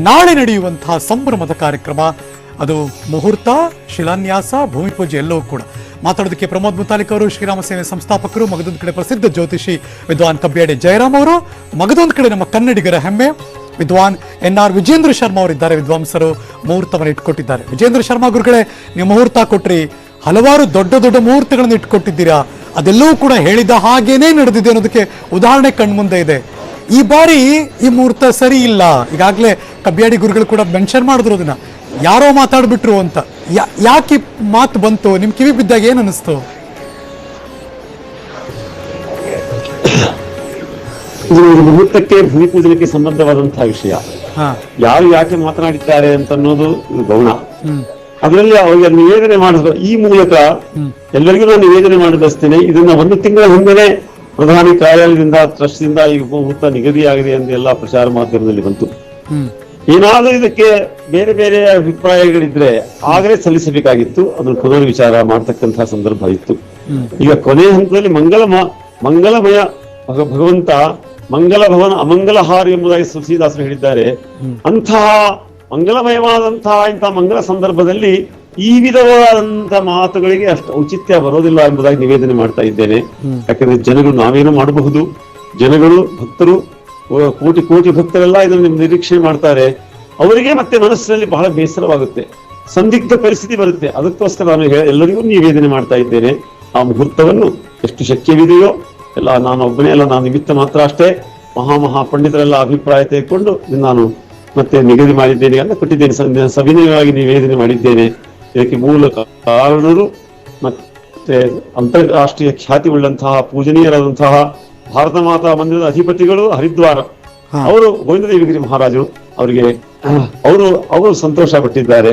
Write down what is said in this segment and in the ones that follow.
ನಾಳೆ ನಡೆಯುವಂತಹ ಸಂಭ್ರಮದ ಕಾರ್ಯಕ್ರಮ. ಅದು ಮುಹೂರ್ತ, ಶಿಲಾನ್ಯಾಸ, ಭೂಮಿ ಪೂಜೆ ಎಲ್ಲವೂ ಕೂಡ. ಮಾತಾಡೋದಕ್ಕೆ ಪ್ರಮೋದ್ ಮುತಾಲಿಕ್ ಅವರು, ಶ್ರೀರಾಮ ಸೇನೆ ಸಂಸ್ಥಾಪಕರು, ಮಗದೊಂದು ಕಡೆ ಪ್ರಸಿದ್ಧ ಜ್ಯೋತಿಷಿ ವಿದ್ವಾನ್ ಕಬ್ಬಿಯಾಡಿ ಜಯರಾಮ್ ಅವರು, ಮಗದೊಂದು ಕಡೆ ನಮ್ಮ ಕನ್ನಡಿಗರ ಹೆಮ್ಮೆ ವಿದ್ವಾನ್ NR ವಿಜೇಂದ್ರ ಶರ್ಮಾ ಅವರಿದ್ದಾರೆ. ವಿದ್ವಾಂಸರು ಮುಹೂರ್ತವನ್ನು ಇಟ್ಕೊಟ್ಟಿದ್ದಾರೆ. ವಿಜೇಂದ್ರ ಶರ್ಮಾ ಗುರುಗಳೇ, ನೀವು ಮುಹೂರ್ತ ಕೊಟ್ರಿ, ಹಲವಾರು ದೊಡ್ಡ ದೊಡ್ಡ ಮುಹೂರ್ತಗಳನ್ನು ಇಟ್ಕೊಟ್ಟಿದ್ದೀರಾ. ಅದೆಲ್ಲವೂ ಕೂಡ ಹೇಳಿದ ಹಾಗೇನೇ ನಡೆದಿದೆ ಅನ್ನೋದಕ್ಕೆ ಉದಾಹರಣೆ ಕಣ್ಮುಂದೆ ಇದೆ. ಈ ಬಾರಿ ಈ ಮುಹೂರ್ತ ಸರಿ ಇಲ್ಲ. ಈಗಾಗಲೇ ಕಬ್ಬಿಯಾಡಿ ಗುರುಗಳು ಕೂಡ ಮೆನ್ಷನ್ ಮಾಡಿದ್ರು ಅದನ್ನ, ಯಾರೋ ಮಾತಾಡ್ಬಿಟ್ರು ಅಂತ. ಯಾಕೆ ಮಾತು ಬಂತು? ನಿಮ್ ಕಿವಿ ಬಿದ್ದಾಗ ಏನ್ ಅನಿಸ್ತು? ಇದು ಮುಹೂರ್ತಕ್ಕೆ ಭೂಮಿ ಪೂಜನಕ್ಕೆ ಸಂಬಂಧವಾದಂತಹ ವಿಷಯ. ಯಾರು ಯಾಕೆ ಮಾತನಾಡಿದ್ದಾರೆ ಅಂತ ಅನ್ನೋದು ಗೌಣ. ಅದರಲ್ಲಿ ಅವರಿಗೆ ನಿವೇದನೆ ಮಾಡಿದ್ರು. ಈ ಮೂಲಕ ಎಲ್ಲರಿಗೂ ನಾನು ನಿವೇದನೆ ಮಾಡಬಯಸ್ತೇನೆ. ಇದನ್ನ 1 ತಿಂಗಳ ಹಿಂದೆನೆ ಪ್ರಧಾನಿ ಕಾರ್ಯಾಲಯದಿಂದ, ಟ್ರಸ್ಟ್ದಿಂದ ಈ ಮುಹೂರ್ತ ನಿಗದಿಯಾಗಿದೆ ಎಂದು ಎಲ್ಲ ಪ್ರಚಾರ ಮಾಧ್ಯಮದಲ್ಲಿ ಬಂತು. ಏನಾದ್ರೂ ಇದಕ್ಕೆ ಬೇರೆ ಬೇರೆ ಅಭಿಪ್ರಾಯಗಳಿದ್ರೆ ಆಗಲೇ ಸಲ್ಲಿಸಬೇಕಾಗಿತ್ತು. ಅದನ್ನು ಪುನರ್ ವಿಚಾರ ಮಾಡತಕ್ಕಂತಹ ಸಂದರ್ಭ ಇತ್ತು. ಈಗ ಕೊನೆಯ ಹಂತದಲ್ಲಿ ಮಂಗಲಮಯ ಭಗವಂತ ಮಂಗಲ ಭವನ ಅಮಂಗಲಹಾರಿ ಎಂಬುದಾಗಿ ತುಳಸಿದಾಸರು ಹೇಳಿದ್ದಾರೆ. ಅಂತಹ ಮಂಗಲಮಯವಾದಂತಹ ಇಂತಹ ಮಂಗಲ ಸಂದರ್ಭದಲ್ಲಿ ಈ ವಿಧವಾದಂತಹ ಮಾತುಗಳಿಗೆ ಅಷ್ಟು ಔಚಿತ್ಯ ಬರೋದಿಲ್ಲ ಎಂಬುದಾಗಿ ನಿವೇದನೆ ಮಾಡ್ತಾ ಇದ್ದೇನೆ. ಯಾಕಂದ್ರೆ ಜನಗಳು ನಾವೇನು ಮಾಡಬಹುದು, ಜನಗಳು ಭಕ್ತರು ಕೋಟಿ ಕೋಟಿ ಭಕ್ತರೆಲ್ಲ ಇದನ್ನು ನಿರೀಕ್ಷೆ ಮಾಡ್ತಾರೆ. ಅವರಿಗೆ ಮತ್ತೆ ಮನಸ್ಸಿನಲ್ಲಿ ಬಹಳ ಬೇಸರವಾಗುತ್ತೆ, ಸಂದಿಗ್ಧ ಪರಿಸ್ಥಿತಿ ಬರುತ್ತೆ. ಅದಕ್ಕೋಸ್ಕರ ನಾನು ಎಲ್ಲರಿಗೂ ನಿವೇದನೆ ಮಾಡ್ತಾ ಇದ್ದೇನೆ. ಆ ಮುಹೂರ್ತವನ್ನು ಎಷ್ಟು ಶಕ್ಯವಿದೆಯೋ ಎಲ್ಲ, ನಾನು ಒಬ್ಬನೇ ಅಲ್ಲ, ನಾನು ನಿಮಿತ್ತ ಮಾತ್ರ ಅಷ್ಟೇ, ಮಹಾ ಪಂಡಿತರೆಲ್ಲ ಅಭಿಪ್ರಾಯ ತೆಗೆದುಕೊಂಡು ನಾನು ಮತ್ತೆ ನಿಗದಿ ಮಾಡಿದ್ದೇನೆ ಅಂತ ಕೊಟ್ಟಿದ್ದೇನೆ. ಸವಿನಯವಾಗಿ ನಿವೇದನೆ ಮಾಡಿದ್ದೇನೆ. ಇದಕ್ಕೆ ಮೂಲ ಕಾರಣರು ಮತ್ತೆ ಅಂತಾರಾಷ್ಟ್ರೀಯ ಖ್ಯಾತಿ ಉಳ್ಳಂತಹ ಪೂಜನೀಯರಾದಂತಹ ಭಾರತ ಮಾತಾ ಮಂದಿರದ ಅಧಿಪತಿಗಳು ಹರಿದ್ವಾರ ಅವರು, ಗೋವಿಂದದೇವಗಿರಿ ಮಹಾರಾಜರು, ಅವರು ಸಂತೋಷ ಪಟ್ಟಿದ್ದಾರೆ.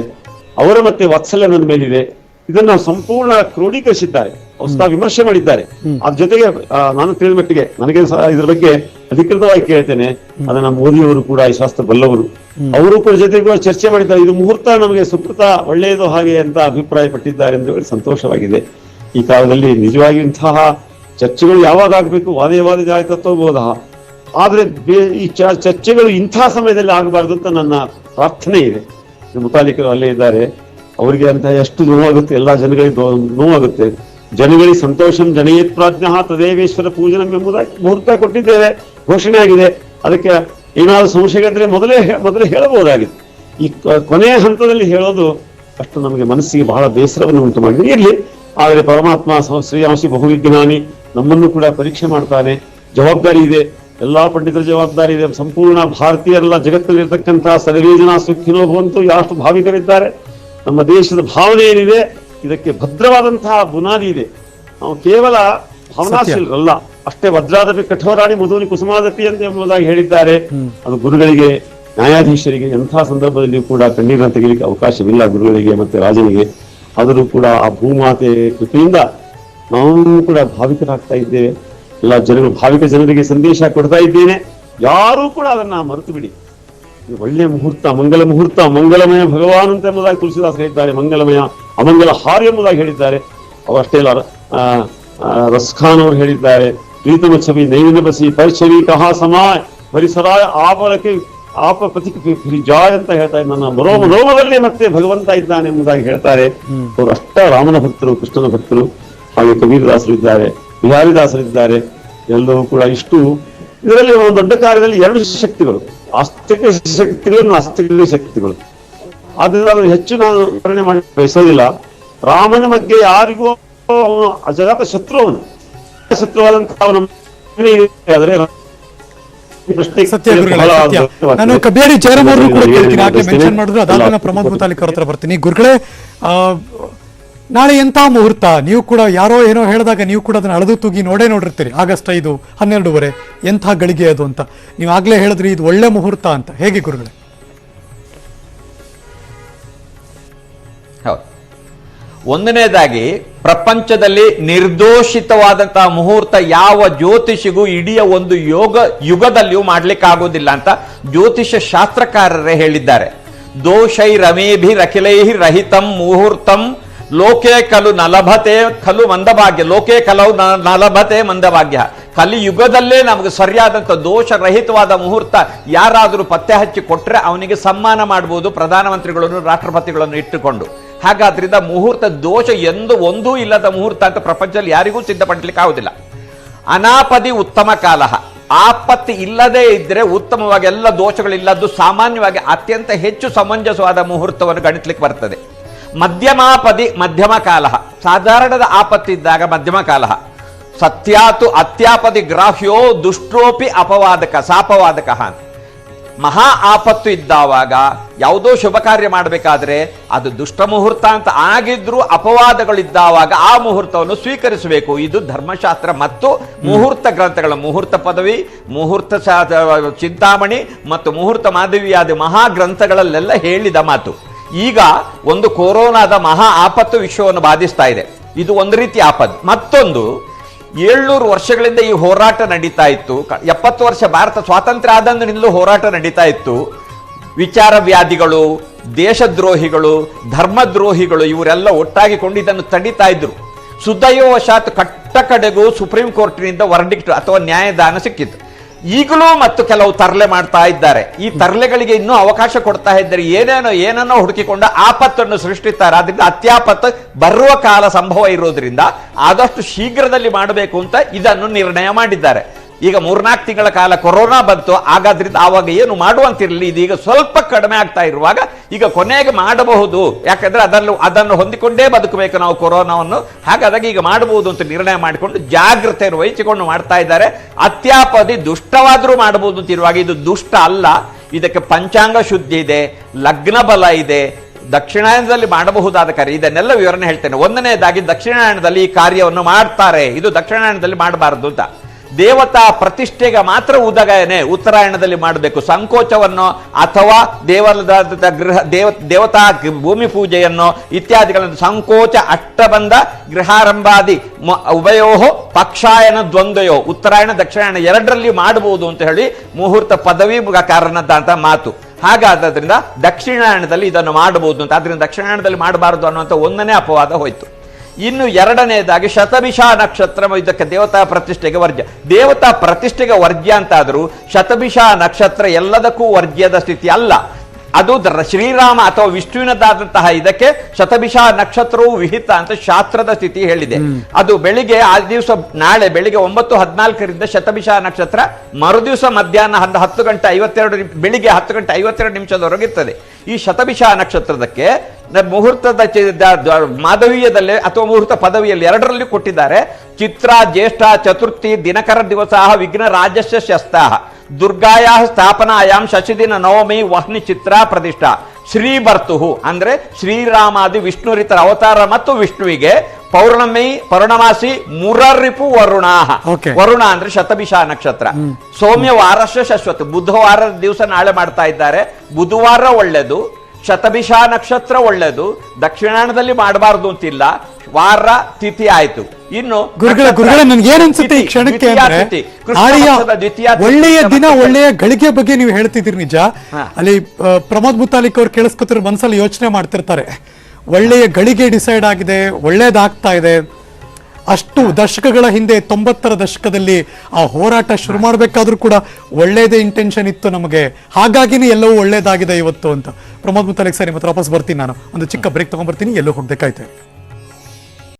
ಅವರ ಮತ್ತೆ ವಾತ್ಸಲ್ಯ ನನ್ನ ಮೇಲಿದೆ. ಇದನ್ನ ಸಂಪೂರ್ಣ ಕ್ರೋಢೀಕರಿಸಿದ್ದಾರೆ, ಹೊಸ ವಿಮರ್ಶೆ ಮಾಡಿದ್ದಾರೆ. ಅದ್ರ ಜೊತೆಗೆ ನಾನು ತಿಳಿದ ಮಟ್ಟಿಗೆ, ನನಗೆ ಇದ್ರ ಬಗ್ಗೆ ಅಧಿಕೃತವಾಗಿ ಕೇಳ್ತೇನೆ, ಅದನ್ನ ಮೋದಿಯವರು ಕೂಡ ಈ ಶಾಸ್ತ್ರ ಬಲ್ಲವರು, ಅವರು ಕೂಡ ಜೊತೆಗೆ ಚರ್ಚೆ ಮಾಡಿದ್ದಾರೆ. ಇದು ಮುಹೂರ್ತ ನಮಗೆ ಸುಕೃತ ಒಳ್ಳೆಯದು ಹಾಗೆ ಅಂತ ಅಭಿಪ್ರಾಯ ಪಟ್ಟಿದ್ದಾರೆ ಎಂದು ಹೇಳಿ ಸಂತೋಷವಾಗಿದೆ. ಈ ಕಾಲದಲ್ಲಿ ನಿಜವಾಗಿ ಇಂತಹ ಚರ್ಚೆಗಳು ಯಾವಾಗ ಆಗ್ಬೇಕು, ವಾದ ಜಾಯತತ್ವಬೋಧ, ಆದ್ರೆ ಈ ಚರ್ಚೆಗಳು ಇಂತಹ ಸಮಯದಲ್ಲಿ ಆಗಬಾರ್ದು ಅಂತ ನನ್ನ ಪ್ರಾರ್ಥನೆ ಇದೆ. ಮುತಾಲಿಕರು ಅಲ್ಲೇ ಇದ್ದಾರೆ, ಅವರಿಗೆ ಅಂತ ಎಷ್ಟು ನೋವಾಗುತ್ತೆ, ಎಲ್ಲಾ ಜನಗಳಿಗೆ ನೋವಾಗುತ್ತೆ. ಜನಗಳಿಗೆ ಸಂತೋಷಂ ಜನಯೇತ್ ಪ್ರಾಜ್ಞ ತದೇವೇಶ್ವರ ಪೂಜನಂ ಎಂಬುದಾಗಿ ಮುಹೂರ್ತ ಕೊಟ್ಟಿದ್ದೇವೆ, ಘೋಷಣೆ ಆಗಿದೆ. ಅದಕ್ಕೆ ಏನಾದ್ರು ಸಂಶಯಗಳಿದ್ರೆ ಮೊದಲೇ ಹೇಳಬಹುದಾಗಿದೆ. ಈ ಕೊನೆಯ ಹಂತದಲ್ಲಿ ಹೇಳೋದು ಅಷ್ಟು ನಮಗೆ ಮನಸ್ಸಿಗೆ ಬಹಳ ಬೇಸರವನ್ನು ಉಂಟು ಮಾಡಿದೆ. ಇರ್ಲಿ, ಆದರೆ ಪರಮಾತ್ಮ ಶ್ರೀಯಾಂಶಿ ಬಹುವಿಜ್ಞಾನಿ, ನಮ್ಮನ್ನು ಕೂಡ ಪರೀಕ್ಷೆ ಮಾಡ್ತಾನೆ. ಜವಾಬ್ದಾರಿ ಇದೆ, ಎಲ್ಲಾ ಪಂಡಿತರ ಜವಾಬ್ದಾರಿ ಇದೆ. ಸಂಪೂರ್ಣ ಭಾರತೀಯರೆಲ್ಲ ಜಗತ್ತಲ್ಲಿರ್ತಕ್ಕಂತಹ ಸರ್ವೇ ಜನ ಸುಖಿನೋ ಭವಂತು ಎಷ್ಟು ಭಾವಿಕರಿದ್ದಾರೆ. ನಮ್ಮ ದೇಶದ ಭಾವನೆ ಏನಿದೆ, ಇದಕ್ಕೆ ಭದ್ರವಾದಂತಹ ಬುನಾದಿ ಇದೆ. ನಾವು ಕೇವಲ ಭಾವನಾಶೀಲರಲ್ಲ, ಅಷ್ಟೇ ವಜ್ರಾದಪಿ ಕಠೋರಾಣಿ ಮಧುನಿ ಕುಸುಮಾದಪಿ ಅಂತ ಎಂಬುದಾಗಿ ಹೇಳಿದ್ದಾರೆ. ಅದು ಗುರುಗಳಿಗೆ, ನ್ಯಾಯಾಧೀಶರಿಗೆ ಎಂಥ ಸಂದರ್ಭದಲ್ಲಿ ಕೂಡ ಕಣ್ಣೀರನ್ನು ತೆಗೆಯಲಿಕ್ಕೆ ಅವಕಾಶವಿಲ್ಲ ಗುರುಗಳಿಗೆ ಮತ್ತೆ ರಾಜನಿಗೆ. ಆದರೂ ಕೂಡ ಆ ಭೂಮಾತೆ ಕೃಪೆಯಿಂದ ನಾವು ಕೂಡ ಭಾವಿಕರಾಗ್ತಾ ಇದ್ದೇವೆ. ಎಲ್ಲ ಜನಗಳು, ಭಾವಿಕ ಜನರಿಗೆ ಸಂದೇಶ ಕೊಡ್ತಾ ಇದ್ದೇನೆ. ಯಾರೂ ಕೂಡ ಅದನ್ನ ಮರೆತು ಬಿಡಿ. ಒಳ್ಳೆಯ ಮುಹೂರ್ತ, ಮಂಗಲ ಮುಹೂರ್ತ, ಮಂಗಲಮಯ ಭಗವಾನ್ ಅಂತ ಎಂಬುದಾಗಿ ತುಳಸಿದಾಸ್ ಹೇಳಿದ್ದಾರೆ. ಮಂಗಲಮಯ ಅಮಂಗಲ ಹಾರಿ ಎಂಬುದಾಗಿ ಹೇಳಿದ್ದಾರೆ. ಅವಷ್ಟೇ ಇಲ್ಲ, ರಸ್ಖಾನ್ ಅವರು ಹೇಳಿದ್ದಾರೆ. ಪ್ರೀತಮ ಛವಿ ನೈವಿನ ಬಸಿ ಪರಿಚವಿ ಕಹಾ ಸಮಾಯ್ ಪರಿಸರಾಯ ಆಪರಕ್ಕೆ ಆಪ ಪ್ರತಿ ಜಾಯ್ ಅಂತ ಹೇಳ್ತಾರೆ. ನನ್ನ ರೋಮದಲ್ಲಿ ಮತ್ತೆ ಭಗವಂತ ಇದ್ದಾನೆ ಎಂಬುದಾಗಿ ಹೇಳ್ತಾರೆ. ಅವರು ಅಷ್ಟ ರಾಮನ ಭಕ್ತರು, ಕೃಷ್ಣನ ಭಕ್ತರು. ಹಾಗೆ ಕಬೀರದಾಸರು ಇದ್ದಾರೆ, ಬಿಹಾರಿದಾಸರಿದ್ದಾರೆ. ಎಲ್ಲರೂ ಕೂಡ ಇಷ್ಟು ಇದರಲ್ಲಿ ಒಂದು ದೊಡ್ಡ ಕಾರ್ಯದಲ್ಲಿ 2 ಶಕ್ತಿಗಳು, ಆಸ್ತಿಕ ಶಕ್ತಿಗಳು, ನಾಸ್ತಿಕ ಶಕ್ತಿಗಳು. ಆದ್ರಿಂದ ಅದನ್ನು ಹೆಚ್ಚು ನಾನು ವರ್ಣನೆ ಮಾಡಿ ಬಯಸೋದಿಲ್ಲ. ರಾಮನ ಬಗ್ಗೆ ಯಾರಿಗೂ ಅಜಾತ ಶತ್ರುವಾದಂತಹ ನಾನು ಕಬ್ಬಿಯಾಡಿ ಜಯರಾಮ್ ಅವರು ಕೂಡ ಮೆನ್ಷನ್ ಮಾಡಿದ್ರು. ಅದಾದ್ಮೇಲೆ ಪ್ರಮೋದ್ ಮುತಾಲಿಕ್ ಅವ್ರ ಹತ್ರ ಬರ್ತೀನಿ. ಗುರುಗಳೇ, ನಾಳೆ ಎಂತ ಮುಹೂರ್ತ? ನೀವು ಕೂಡ ಯಾರೋ ಏನೋ ಹೇಳಿದಾಗ ನೀವು ಕೂಡ ಅದನ್ನ ಅಳೆದು ತೂಗಿ ನೋಡಿರ್ತೀರಿ. ಆಗಸ್ಟ್ 5 12:30 ಎಂಥ ಗಳಿಗೆ ಅದು ಅಂತ. ನೀವು ಆಗ್ಲೇ ಹೇಳಿದ್ರಿ ಇದು ಒಳ್ಳೆ ಮುಹೂರ್ತ ಅಂತ. ಹೇಗೆ ಗುರುಗಳೇ? ಹೌದು, ಒಂದನೇದಾಗಿ ಪ್ರಪಂಚದಲ್ಲಿ ನಿರ್ದೋಷಿತವಾದಂತಹ ಮುಹೂರ್ತ ಯಾವ ಜ್ಯೋತಿಷಿಗೂ ಇಡೀ ಒಂದು ಯುಗದಲ್ಲಿಯೂ ಮಾಡ್ಲಿಕ್ಕೆ ಆಗೋದಿಲ್ಲ ಅಂತ ಜ್ಯೋತಿಷ ಶಾಸ್ತ್ರಕಾರರೇ ಹೇಳಿದ್ದಾರೆ. ದೋಷೈ ರಮೇಭಿ ರಖಿಲೈ ರಹಿತಂ ಮುಹೂರ್ತಂ ಲೋಕೆ ಖಲು ನಲಭತೆ ಖಲು ಮಂದಭಾಗ್ಯ, ಲೋಕೆ ಖಲೌ ನಲಭತೆ ಮಂದಭಾಗ್ಯ. ಕಲಿಯುಗದಲ್ಲೇ ನಮಗೆ ಸರಿಯಾದಂಥ ದೋಷರಹಿತವಾದ ಮುಹೂರ್ತ ಯಾರಾದರೂ ಪತ್ತೆ ಹಚ್ಚಿ ಕೊಟ್ಟರೆ ಅವನಿಗೆ ಸನ್ಮಾನ ಮಾಡಬಹುದು, ಪ್ರಧಾನಮಂತ್ರಿಗಳನ್ನು ರಾಷ್ಟ್ರಪತಿಗಳನ್ನು ಇಟ್ಟುಕೊಂಡು. ಹಾಗಾದ್ರಿಂದ ಮುಹೂರ್ತ ದೋಷ ಒಂದೂ ಇಲ್ಲದ ಮುಹೂರ್ತ ಅಂತ ಪ್ರಪಂಚದಲ್ಲಿ ಯಾರಿಗೂ ಸಿದ್ಧಪಡಿಸಲಿಕ್ಕೆ ಆಗುದಿಲ್ಲ. ಅನಾಪದಿ ಉತ್ತಮ ಕಾಲ, ಆಪತ್ತಿ ಇಲ್ಲದೇ ಇದ್ರೆ ಉತ್ತಮವಾಗಿ ಎಲ್ಲ ದೋಷಗಳಿಲ್ಲದ್ದು ಸಾಮಾನ್ಯವಾಗಿ ಅತ್ಯಂತ ಹೆಚ್ಚು ಸಮಂಜಸವಾದ ಮುಹೂರ್ತವನ್ನು ಗಣಿಸ್ಲಿಕ್ಕೆ ಬರ್ತದೆ. ಮಧ್ಯಮಾಪದಿ ಮಧ್ಯಮ ಕಾಲ, ಸಾಧಾರಣದ ಆಪತ್ತಿ ಇದ್ದಾಗ ಮಧ್ಯಮ ಕಾಲ. ಸತ್ಯಾತು ಅತ್ಯಾಪದಿ ಗ್ರಾಹ್ಯೋ ದುಷ್ಟೋಪಿ ಅಪವಾದಕ ಸಾಪವಾದಕ ಅಂತ. ಮಹಾ ಆಪತ್ತು ಇದ್ದಾವಾಗ ಯಾವುದೋ ಶುಭ ಕಾರ್ಯ ಮಾಡಬೇಕಾದ್ರೆ ಅದು ದುಷ್ಟ ಮುಹೂರ್ತ ಅಂತ ಆಗಿದ್ರೂ ಅಪವಾದಗಳಿದ್ದಾವಾಗ ಆ ಮುಹೂರ್ತವನ್ನು ಸ್ವೀಕರಿಸಬೇಕು. ಇದು ಧರ್ಮಶಾಸ್ತ್ರ ಮತ್ತು ಮುಹೂರ್ತ ಗ್ರಂಥಗಳ ಮುಹೂರ್ತ ಪದವಿ, ಮುಹೂರ್ತ ಚಿಂತಾಮಣಿ ಮತ್ತು ಮುಹೂರ್ತ ಮಾಧವಿಯಾದ ಮಹಾ ಗ್ರಂಥಗಳಲ್ಲೆಲ್ಲ ಹೇಳಿದ ಮಾತು. ಈಗ ಒಂದು ಕೊರೋನಾದ ಮಹಾ ಆಪತ್ತು ವಿಶ್ವವನ್ನು ಬಾಧಿಸ್ತಾ ಇದೆ. ಇದು ಒಂದು ರೀತಿ ಆಪತ್ತು. ಮತ್ತೊಂದು 700 ವರ್ಷಗಳಿಂದ ಈ ಹೋರಾಟ ನಡೀತಾ ಇತ್ತು. 70 ವರ್ಷ ಭಾರತ ಸ್ವಾತಂತ್ರ್ಯ ಆದಂದಿನಿಂದಲೂ ಹೋರಾಟ ನಡೀತಾ ಇತ್ತು. ವಿಚಾರ ವ್ಯಾಧಿಗಳು, ದೇಶದ್ರೋಹಿಗಳು, ಧರ್ಮದ್ರೋಹಿಗಳು ಇವರೆಲ್ಲ ಒಟ್ಟಾಗಿಕೊಂಡು ಇದನ್ನು ತಡೀತಾ ಇದ್ರು. ಸುದೈವವಶಾತ್ ಕಡೆಗೂ ಸುಪ್ರೀಂ ಕೋರ್ಟಿನಿಂದ ವರ್ಡಿಕ್ಟ್ ಅಥವಾ ನ್ಯಾಯದಾನ ಸಿಕ್ಕಿತ್ತು. ಈಗಲೂ ಮತ್ತು ಕೆಲವು ತರಲೆ ಮಾಡ್ತಾ ಇದ್ದಾರೆ. ಈ ತರಲೆಗಳಿಗೆ ಇನ್ನೂ ಅವಕಾಶ ಕೊಡ್ತಾ ಇದ್ದಾರೆ. ಏನೇನೋ ಹುಡುಕಿಕೊಂಡ ಆಪತ್ತನ್ನು ಸೃಷ್ಟಿಸ್ತಾರೆ. ಅದರಿಂದ ಅತ್ಯಾಪತ್ತು ಬರುವ ಕಾಲ ಸಂಭವ ಇರೋದ್ರಿಂದ ಆದಷ್ಟು ಶೀಘ್ರದಲ್ಲಿ ಮಾಡಬೇಕು ಅಂತ ಇದನ್ನು ನಿರ್ಣಯ ಮಾಡಿದ್ದಾರೆ. ಈಗ 3-4 ತಿಂಗಳ ಕಾಲ ಕೊರೋನಾ ಬಂತು, ಹಾಗಾದ್ರಿಂದ ಆವಾಗ ಏನು ಮಾಡುವಂತಿರಲಿ. ಇದೀಗ ಸ್ವಲ್ಪ ಕಡಿಮೆ ಆಗ್ತಾ ಇರುವಾಗ ಈಗ ಕೊನೆಗೆ ಮಾಡಬಹುದು, ಯಾಕಂದ್ರೆ ಅದನ್ನು ಹೊಂದಿಕೊಂಡೇ ಬದುಕಬೇಕು ನಾವು ಕೊರೋನಾವನ್ನು. ಹಾಗಾದಾಗ ಈಗ ಮಾಡಬಹುದು ಅಂತ ನಿರ್ಣಯ ಮಾಡಿಕೊಂಡು ಜಾಗ್ರತೆಯನ್ನು ವಹಿಸಿಕೊಂಡು ಮಾಡ್ತಾ ಇದ್ದಾರೆ. ಅತ್ಯಾಪದಿ ದುಷ್ಟವಾದ್ರೂ ಮಾಡಬಹುದು ಅಂತ ಇರುವಾಗ ಇದು ದುಷ್ಟ ಅಲ್ಲ. ಇದಕ್ಕೆ ಪಂಚಾಂಗ ಶುದ್ಧಿ ಇದೆ, ಲಗ್ನ ಬಲ ಇದೆ, ದಕ್ಷಿಣಾಯನದಲ್ಲಿ ಮಾಡಬಹುದಾದ ಕಾರ್ಯ, ಇದನ್ನೆಲ್ಲ ವಿವರಣೆ ಹೇಳ್ತೇನೆ. ಒಂದನೇದಾಗಿ ದಕ್ಷಿಣಾಯನದಲ್ಲಿ ಈ ಕಾರ್ಯವನ್ನು ಮಾಡ್ತಾರೆ, ಇದು ದಕ್ಷಿಣಾಯನದಲ್ಲಿ ಮಾಡಬಾರದು ಅಂತ. ದೇವತಾ ಪ್ರತಿಷ್ಠೆಗೆ ಮಾತ್ರ ಉದಗಾಯನೆ ಉತ್ತರಾಯಣದಲ್ಲಿ ಮಾಡಬೇಕು. ಸಂಕೋಚವನ್ನು ಅಥವಾ ದೇವತಾ ಭೂಮಿ ಪೂಜೆಯನ್ನು ಇತ್ಯಾದಿಗಳನ್ನು ಸಂಕೋಚ ಅಷ್ಟಬಂಧ ಗೃಹಾರಂಭಾದಿ ಉಭಯೋಹೋ ಪಕ್ಷಾಯನ ದ್ವಂದ್ವಯೋ ಉತ್ತರಾಯಣ ದಕ್ಷಿಣಾಯಣ ಎರಡರಲ್ಲಿ ಮಾಡಬಹುದು ಅಂತ ಹೇಳಿ ಮುಹೂರ್ತ ಪದವಿ ಕಾರಣದಂತ ಮಾತು. ಹಾಗಾದ್ರಿಂದ ದಕ್ಷಿಣಾಯಣದಲ್ಲಿ ಇದನ್ನು ಮಾಡಬಹುದು ಅಂತ. ಆದ್ರಿಂದ ದಕ್ಷಿಣಾಯಣದಲ್ಲಿ ಮಾಡಬಾರದು ಅನ್ನುವಂಥ ಒಂದನೇ ಅಪವಾದ ಹೋಯ್ತು. ಇನ್ನು ಎರಡನೇದಾಗಿ ಶತಭಿಷ ನಕ್ಷತ್ರ ಇದಕ್ಕೆ ದೇವತಾ ಪ್ರತಿಷ್ಠೆಗೆ ವರ್ಜ್ಯ. ದೇವತಾ ಪ್ರತಿಷ್ಠೆಗೆ ವರ್ಜ್ಯ ಅಂತಾದರೂ ಶತಭಿಷ ನಕ್ಷತ್ರ ಎಲ್ಲದಕ್ಕೂ ವರ್ಜ್ಯದ ಸ್ಥಿತಿ ಅಲ್ಲ. ಅದು ಶ್ರೀರಾಮ ಅಥವಾ ವಿಷ್ಣುವಿನದಾದಂತಹ ಇದಕ್ಕೆ ಶತಭಿಷ ನಕ್ಷತ್ರವು ವಿಹಿತ ಅಂತ ಶಾಸ್ತ್ರದ ಸ್ಥಿತಿ ಹೇಳಿದೆ. ಅದು ಬೆಳಿಗ್ಗೆ ಆ ದಿವಸ ನಾಳೆ ಬೆಳಿಗ್ಗೆ 9:14 ಶತಭಿಷ ನಕ್ಷತ್ರ, ಮರುದಿವಸ ಮಧ್ಯಾಹ್ನ 10 ಗಂಟೆ 52 ಬೆಳಿಗ್ಗೆ 10 ಗಂಟೆ 52 ನಿಮಿಷದವರೆಗಿರ್ತದೆ. ಈ ಶತಭಿಷ ನಕ್ಷತ್ರದಕ್ಕೆ ಮುಹೂರ್ತದ ಮಾಧವೀಯದಲ್ಲೇ ಅಥವಾ ಮುಹೂರ್ತ ಪದವಿಯಲ್ಲಿ ಎರಡರಲ್ಲಿ ಕೊಟ್ಟಿದ್ದಾರೆ. ಚಿತ್ರ ಜ್ಯೇಷ್ಠ ಚತುರ್ಥಿ ದಿನಕರ ದಿವಸ ವಿಘ್ನ ರಾಜಸ್ಯ ಶಸ್ತಾ ದುರ್ಗಾಯ ಸ್ಥಾಪನಾಯಾಮ್ ಶಶಿದಿನ ನವಮಿ ವಹ್ನಿ ಚಿತ್ರ ಪ್ರತಿಷ್ಠಾ ಶ್ರೀ ಬರ್ತುಹು ಅಂದ್ರೆ ಶ್ರೀರಾಮಾದಿ ವಿಷ್ಣುರಿತರ ಅವತಾರ ಮತ್ತು ವಿಷ್ಣುವಿಗೆ ಪೌರ್ಣಮಾಸಿ ಮುರರಿಪು ವರುಣಾಹ. ವರುಣ ಅಂದ್ರೆ ಶತಭಿಷ ನಕ್ಷತ್ರ. ಸೌಮ್ಯವಾರಶ್ಯ ಶಶ್ವತ್ ಬುಧವಾರದ ದಿವಸ ನಾಳೆ ಮಾಡ್ತಾ ಇದ್ದಾರೆ. ಬುಧವಾರ ಒಳ್ಳೆದು, ಶತಭಿಷ ನಕ್ಷತ್ರ ಒಳ್ಳೆದು. ದಕ್ಷಿಣಾಯಣದಲ್ಲಿ ಮಾಡಬಾರದು ಅಂತಿಲ್ಲ. ವಾರ ತಿಥಿ ಆಯ್ತು. ಇನ್ನು ನನ್ಗೆ ಏನ್ ಅನ್ಸುತ್ತೆ ಈ ಕ್ಷಣಕ್ಕೆ ಅಂದ್ರೆ ಒಳ್ಳೆಯ ದಿನ ಒಳ್ಳೆಯ ಗಳಿಗೆ ಬಗ್ಗೆ ನೀವು ಹೇಳ್ತಿದ್ದೀರಿ ನಿಜ. ಅಲ್ಲಿ ಪ್ರಮೋದ್ ಮುತಾಲಿಕ್ ಅವ್ರು ಕೇಳಿಸ್ಕೊತಿರೋ ಮನಸ್ಸಲ್ಲಿ ಯೋಚನೆ ಮಾಡ್ತಿರ್ತಾರೆ. ಒಳ್ಳೆಯ ಗಳಿಗೆ ಡಿಸೈಡ್ ಆಗಿದೆ, ಒಳ್ಳೇದಾಗ್ತಾ ಇದೆ. ಅಷ್ಟು ದಶಕಗಳ ಹಿಂದೆ 90ರ ದಶಕದಲ್ಲಿ ಆ ಹೋರಾಟ ಶುರು ಮಾಡಬೇಕಾದ್ರೂ ಕೂಡ ಒಳ್ಳೇದೇ ಇಂಟೆನ್ಷನ್ ಇತ್ತು ನಮಗೆ, ಹಾಗಾಗಿನೇ ಎಲ್ಲವೂ ಒಳ್ಳೇದಾಗಿದೆ ಇವತ್ತು ಅಂತ. ಪ್ರಮೋದ್ ಮುತಾಲಿಕ್ ಸರ್ ನಿಮ್ಮ ಹತ್ರ ವಾಪಸ್ ಬರ್ತೀನಿ. ನಾನು ಒಂದು ಚಿಕ್ಕ ಬ್ರೇಕ್ ತಗೊಂಡ್ಬರ್ತೀನಿ, ಎಲ್ಲೂ ಹೋಗ್ಬೇಕಾಯ್ತು.